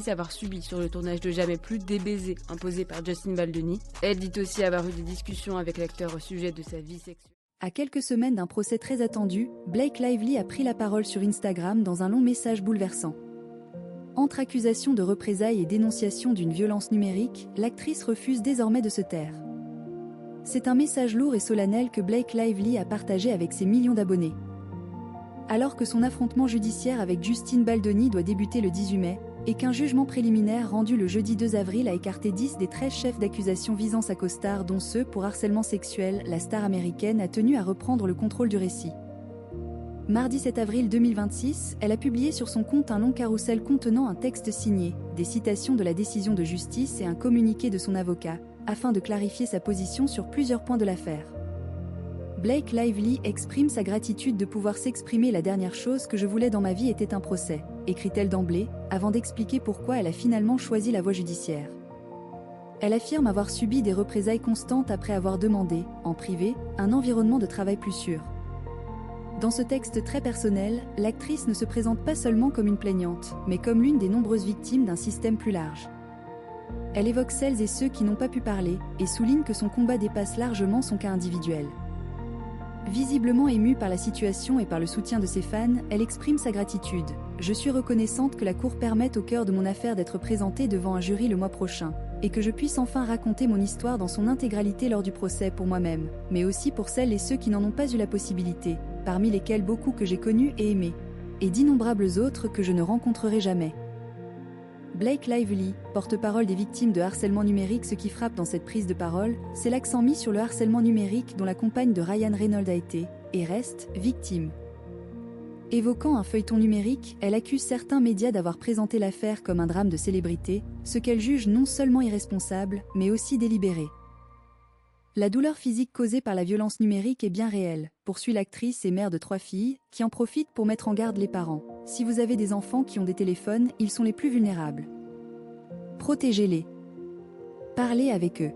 avoir subi sur le tournage de Jamais plus des baisers imposés par Justin Baldoni. Elle dit aussi avoir eu des discussions avec l'acteur au sujet de sa vie sexuelle. À quelques semaines d'un procès très attendu, Blake Lively a pris la parole sur Instagram dans un long message bouleversant. Entre accusations de représailles et dénonciation d'une violence numérique, l'actrice refuse désormais de se taire. C'est un message lourd et solennel que Blake Lively a partagé avec ses millions d'abonnés. Alors que son affrontement judiciaire avec Justin Baldoni doit débuter le 18 mai, et qu'un jugement préliminaire rendu le jeudi 2 avril a écarté 10 des 13 chefs d'accusation visant sa costard, dont ceux pour harcèlement sexuel, la star américaine a tenu à reprendre le contrôle du récit. Mardi 7 avril 2026, elle a publié sur son compte un long carrousel contenant un texte signé, des citations de la décision de justice et un communiqué de son avocat, afin de clarifier sa position sur plusieurs points de l'affaire. Blake Lively exprime sa gratitude de pouvoir s'exprimer. La dernière chose que je voulais dans ma vie était un procès, écrit-elle d'emblée, avant d'expliquer pourquoi elle a finalement choisi la voie judiciaire. Elle affirme avoir subi des représailles constantes après avoir demandé, en privé, un environnement de travail plus sûr. Dans ce texte très personnel, l'actrice ne se présente pas seulement comme une plaignante, mais comme l'une des nombreuses victimes d'un système plus large. Elle évoque celles et ceux qui n'ont pas pu parler, et souligne que son combat dépasse largement son cas individuel. Visiblement émue par la situation et par le soutien de ses fans, elle exprime sa gratitude. « Je suis reconnaissante que la Cour permette au cœur de mon affaire d'être présentée devant un jury le mois prochain, et que je puisse enfin raconter mon histoire dans son intégralité lors du procès pour moi-même, mais aussi pour celles et ceux qui n'en ont pas eu la possibilité, parmi lesquels beaucoup que j'ai connus et aimés, et d'innombrables autres que je ne rencontrerai jamais. » Blake Lively, porte-parole des victimes de harcèlement numérique. Ce qui frappe dans cette prise de parole, c'est l'accent mis sur le harcèlement numérique dont la compagne de Ryan Reynolds a été, et reste, victime. Évoquant un feuilleton numérique, elle accuse certains médias d'avoir présenté l'affaire comme un drame de célébrité, ce qu'elle juge non seulement irresponsable, mais aussi délibéré. La douleur physique causée par la violence numérique est bien réelle, poursuit l'actrice et mère de 3 filles, qui en profite pour mettre en garde les parents. Si vous avez des enfants qui ont des téléphones, ils sont les plus vulnérables. Protégez-les. Parlez avec eux.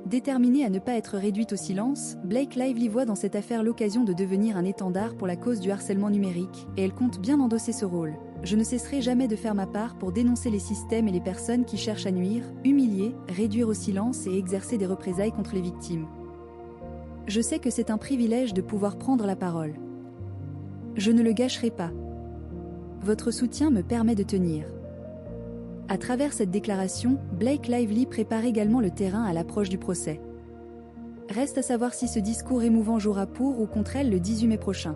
Déterminée à ne pas être réduite au silence, Blake Lively voit dans cette affaire l'occasion de devenir un étendard pour la cause du harcèlement numérique, et elle compte bien endosser ce rôle. Je ne cesserai jamais de faire ma part pour dénoncer les systèmes et les personnes qui cherchent à nuire, humilier, réduire au silence et exercer des représailles contre les victimes. Je sais que c'est un privilège de pouvoir prendre la parole. Je ne le gâcherai pas. Votre soutien me permet de tenir. À travers cette déclaration, Blake Lively prépare également le terrain à l'approche du procès. Reste à savoir si ce discours émouvant jouera pour ou contre elle le 18 mai prochain.